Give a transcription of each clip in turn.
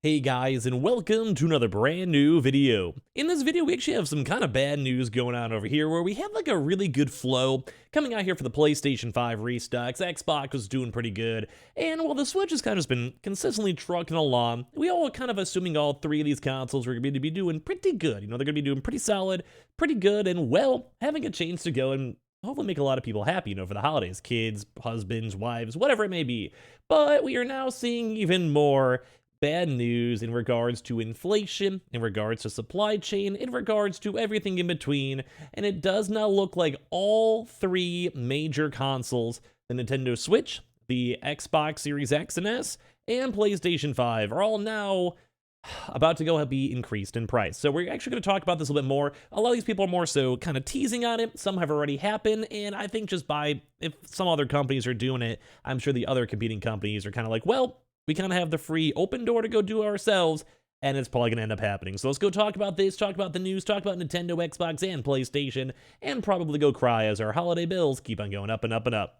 Hey guys, and welcome to another brand new video. In this video, we actually have some kind of bad news going on over here where we have like a really good flow coming out here for the PlayStation 5 restocks. Xbox was doing pretty good, and while the Switch has kind of just been consistently trucking along, we all kind of assuming all three of these consoles were going to be doing pretty good. They're going to be doing pretty solid, pretty good, and well, having a chance to go and hopefully make a lot of people happy, for the holidays, kids, husbands, wives, whatever it may be. But we are now seeing even more bad news in regards to inflation, in regards to supply chain, in regards to everything in between, and it does not look like all three major consoles, the Nintendo Switch, the Xbox Series X and S, and PlayStation 5, are all now about to go be increased in price. So we're actually going to talk about this a little bit more. A lot of these people are more so kind of teasing on it. Some have already happened, and I think just if some other companies are doing it, I'm sure the other competing companies are kind of like, well, we kind of have the free open door to go do it ourselves, and it's probably going to end up happening. So let's go talk about this, talk about the news, talk about Nintendo, Xbox, and PlayStation, and probably go cry as our holiday bills keep on going up and up and up.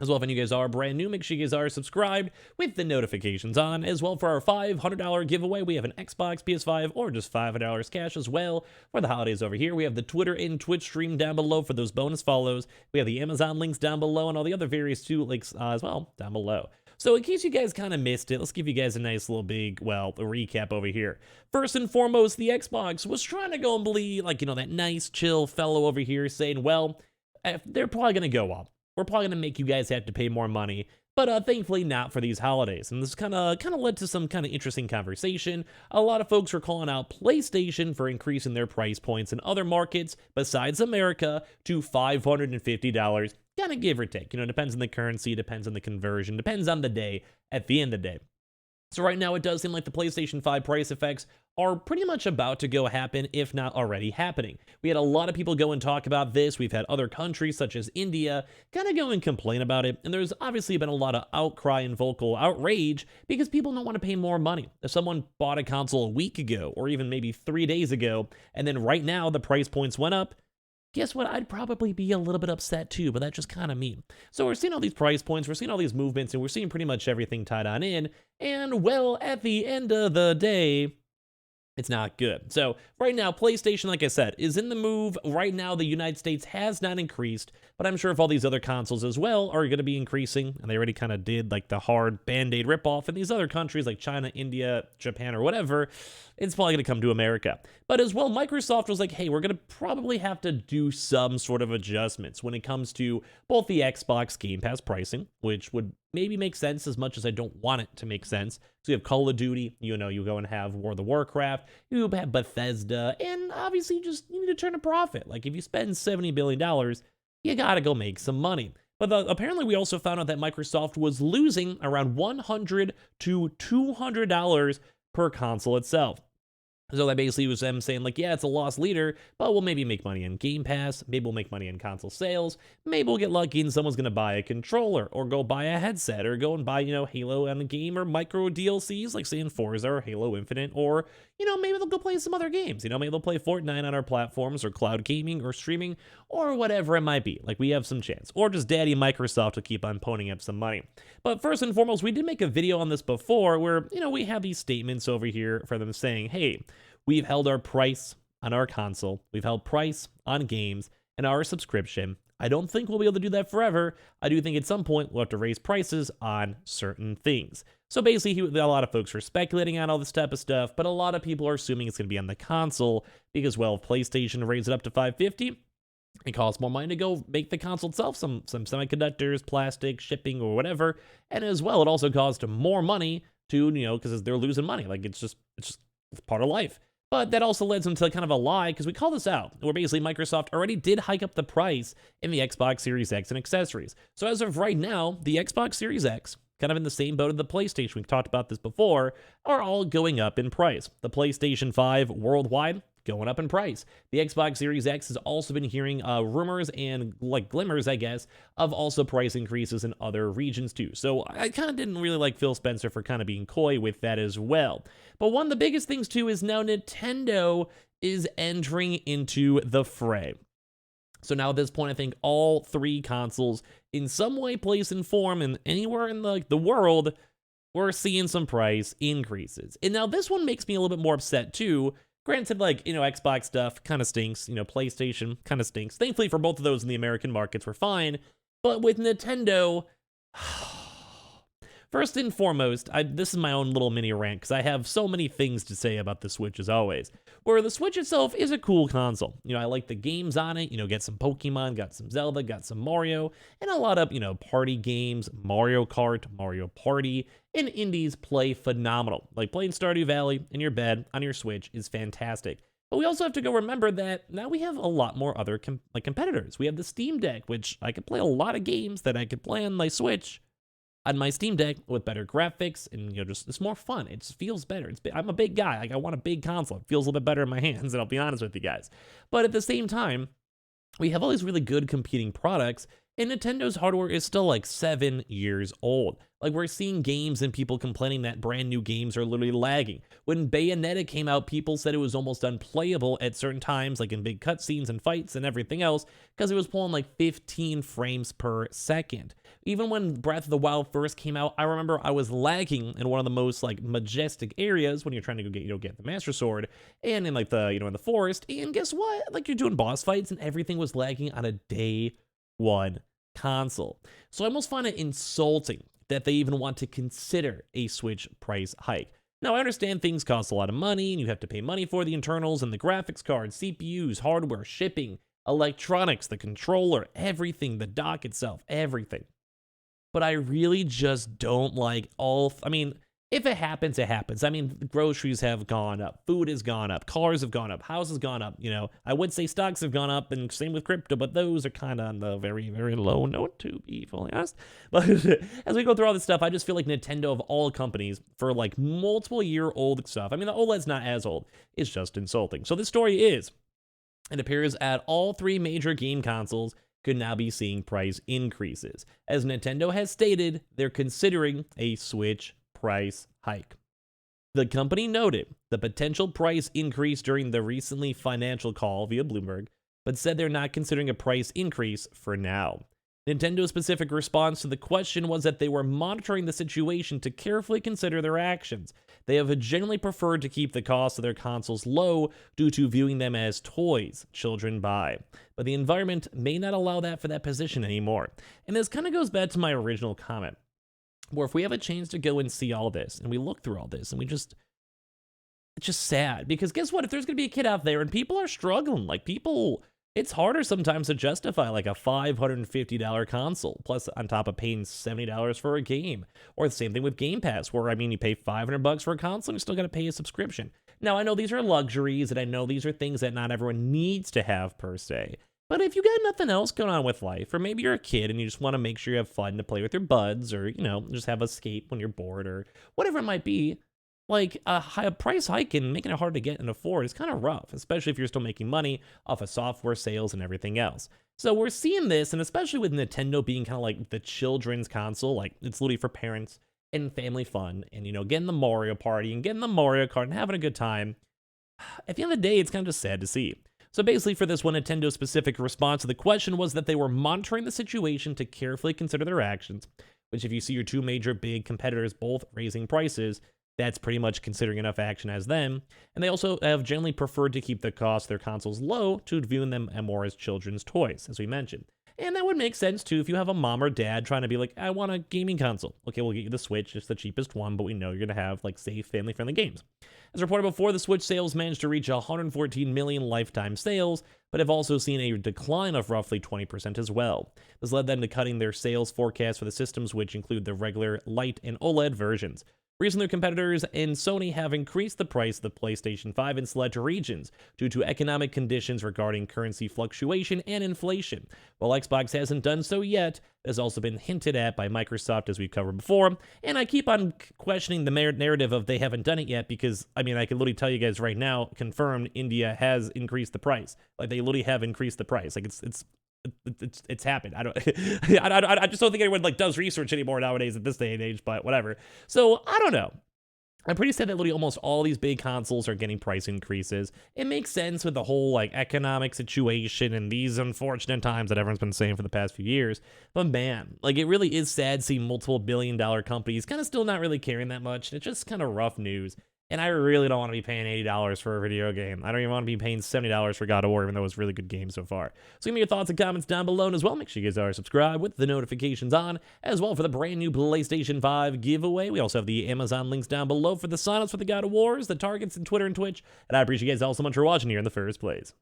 As well, if any of you guys are brand new, make sure you guys are subscribed with the notifications on. As well, for our $500 giveaway, we have an Xbox, PS5, or just $500 cash as well for the holidays over here. We have the Twitter and Twitch stream down below for those bonus follows. We have the Amazon links down below and all the other various links as well down below. So in case you guys kind of missed it, let's give you guys a nice little big, a recap over here. First and foremost, the Xbox was trying to go and be like, that nice, chill fellow over here saying, well, they're probably going to go up. We're probably going to make you guys have to pay more money, but thankfully not for these holidays. And this kind of led to some kind of interesting conversation. A lot of folks were calling out PlayStation for increasing their price points in other markets besides America to $550. Kind of give or take. Depends on the currency, depends on the conversion, depends on the day at the end of the day. So right now, it does seem like the PlayStation 5 price effects are pretty much about to go happen, if not already happening. We had a lot of people go and talk about this. We've had other countries, such as India, kind of go and complain about it. And there's obviously been a lot of outcry and vocal outrage because people don't want to pay more money. If someone bought a console a week ago, or even maybe 3 days ago, and then right now the price points went up, guess what? I'd probably be a little bit upset too, but that's just kind of me. So we're seeing all these price points, we're seeing all these movements, and we're seeing pretty much everything tied on in. And well, at the end of the day, it's not good. So right now, PlayStation, like I said, is in the move. Right now, the United States has not increased, but I'm sure if all these other consoles as well are going to be increasing, and they already kind of did like the hard Band-Aid ripoff in these other countries like China, India, Japan, or whatever, it's probably going to come to America. But as well, Microsoft was like, hey, we're going to probably have to do some sort of adjustments when it comes to both the Xbox Game Pass pricing, which would maybe make sense as much as I don't want it to make sense. So you have Call of Duty, you go and have World of Warcraft, you have Bethesda, and obviously you need to turn a profit. Like if you spend $70 billion, you gotta go make some money. But apparently we also found out that Microsoft was losing around $100 to $200 per console itself. So that basically was them saying like, yeah, it's a loss leader, but we'll maybe make money in Game Pass, maybe we'll make money in console sales, maybe we'll get lucky and someone's going to buy a controller, or go buy a headset, or go and buy, Halo on a game, or micro DLCs, like saying Forza or Halo Infinite, or, maybe they'll go play some other games, maybe they'll play Fortnite on our platforms, or cloud gaming, or streaming, or whatever it might be. Like we have some chance, or just daddy Microsoft will keep on ponying up some money. But first and foremost, we did make a video on this before where, we have these statements over here for them saying, hey, we've held our price on our console, we've held price on games, and our subscription. I don't think we'll be able to do that forever. I do think at some point we'll have to raise prices on certain things. So basically, a lot of folks are speculating on all this type of stuff, but a lot of people are assuming it's going to be on the console because, well, if PlayStation raised it up to $550, it costs more money to go make the console itself, some semiconductors, plastic, shipping, or whatever. And as well, it also costs more money to, because they're losing money. Like it's just part of life. But that also led them to kind of a lie, because we call this out, where basically Microsoft already did hike up the price in the Xbox Series X and accessories. So as of right now, the Xbox Series X, kind of in the same boat of the PlayStation, we've talked about this before, are all going up in price. The PlayStation 5 worldwide, going up in price. The Xbox Series X has also been hearing rumors and glimmers, I guess, of also price increases in other regions too. So I kind of didn't really like Phil Spencer for kind of being coy with that as well. But one of the biggest things too is now Nintendo is entering into the fray. So now at this point, I think all three consoles, in some way, place, and form, and anywhere in the world, we're seeing some price increases. And now this one makes me a little bit more upset too. Granted, like, Xbox stuff kind of stinks, PlayStation kind of stinks. Thankfully for both of those in the American markets, we're fine. But with Nintendo, first and foremost, this is my own little mini rant because I have so many things to say about the Switch as always. Where the Switch itself is a cool console. I like the games on it, get some Pokemon, got some Zelda, got some Mario, and a lot of, party games, Mario Kart, Mario Party, and indies play phenomenal. Like playing Stardew Valley in your bed on your Switch is fantastic. But we also have to go remember that now we have a lot more other competitors. We have the Steam Deck, which I could play a lot of games that I could play on my Switch on my Steam Deck with better graphics, and just it's more fun. It just feels better. I'm a big guy. Like I want a big console. It feels a little bit better in my hands, and I'll be honest with you guys. But at the same time, we have all these really good competing products, and Nintendo's hardware is still like 7 years old. Like we're seeing games and people complaining that brand new games are literally lagging. When Bayonetta came out, people said it was almost unplayable at certain times, like in big cutscenes and fights and everything else, because it was pulling like 15 frames per second. Even when Breath of the Wild first came out, I remember I was lagging in one of the most like majestic areas when you're trying to go get the Master Sword, and in like the in the forest. And guess what? Like you're doing boss fights, and everything was lagging on a day one console. So I almost find it insulting that they even want to consider a Switch price hike. Now, I understand things cost a lot of money, and you have to pay money for the internals and the graphics cards, CPUs, hardware, shipping, electronics, the controller, everything, the dock itself, everything. But I really just don't like if it happens, it happens. Groceries have gone up, food has gone up, cars have gone up, houses have gone up. I would say stocks have gone up, and same with crypto, but those are kind of on the very, very low note, to be fully honest. But as we go through all this stuff, I just feel like Nintendo, of all companies, for like multiple-year-old stuff, the OLED's not as old, it's just insulting. So this story is, it appears at all 3 major game consoles could now be seeing price increases. As Nintendo has stated, they're considering a Switch price hike. The company noted the potential price increase during the recently financial call via Bloomberg, but said they're not considering a price increase for now. Nintendo's specific response to the question was that they were monitoring the situation to carefully consider their actions. They have generally preferred to keep the cost of their consoles low due to viewing them as toys children buy. But the environment may not allow that for that position anymore. And this kind of goes back to my original comment, where if we have a chance to go and see all this, and we look through all this, and it's just sad. Because guess what? If there's going to be a kid out there, and people are struggling, it's harder sometimes to justify like a $550 console, plus on top of paying $70 for a game. Or the same thing with Game Pass, where, you pay $500 for a console and you still got to pay a subscription. Now, I know these are luxuries, and I know these are things that not everyone needs to have per se. But if you got nothing else going on with life, or maybe you're a kid and you just want to make sure you have fun to play with your buds, or, just have a escape when you're bored, or whatever it might be, like a price hike and making it hard to get and afford is kind of rough, especially if you're still making money off of software sales and everything else. So we're seeing this, and especially with Nintendo being kind of like the children's console, like it's literally for parents and family fun, and getting the Mario Party and getting the Mario Kart and having a good time. At the end of the day, it's kind of just sad to see. So basically for this one, Nintendo's specific response to the question was that they were monitoring the situation to carefully consider their actions, which if you see your 2 major big competitors both raising prices, that's pretty much considering enough action as them. And they also have generally preferred to keep the cost of their consoles low to viewing them more as children's toys, as we mentioned. And that would make sense too if you have a mom or dad trying to be like, I want a gaming console. Okay, we'll get you the Switch, it's the cheapest one, but we know you're going to have like safe, family-friendly games. As reported before, the Switch sales managed to reach 114 million lifetime sales, but have also seen a decline of roughly 20% as well. This led them to cutting their sales forecast for the systems, which include the regular, light, and OLED versions. Recently, competitors and Sony have increased the price of the PlayStation 5 in select regions due to economic conditions regarding currency fluctuation and inflation. While Xbox hasn't done so yet, it has also been hinted at by Microsoft, as we've covered before, and I keep on questioning the narrative of they haven't done it yet because, I can literally tell you guys right now, confirmed, India has increased the price. Like, they literally have increased the price. Like, it's happened. I just don't think anyone does research anymore nowadays at this day and age, but whatever. So I don't know. I'm pretty sad that literally almost all these big consoles are getting price increases. It makes sense with the whole like economic situation and these unfortunate times that everyone's been saying for the past few years. But man, like it really is sad seeing multiple billion-dollar companies kind of still not really caring that much. It's just kind of rough news. And I really don't want to be paying $80 for a video game. I don't even want to be paying $70 for God of War, even though it's a really good game so far. So give me your thoughts and comments down below, and as well, make sure you guys are subscribed with the notifications on, as well for the brand new PlayStation 5 giveaway. We also have the Amazon links down below for the signups for the God of Wars, the targets, and Twitter and Twitch. And I appreciate you guys all so much for watching here in the first place.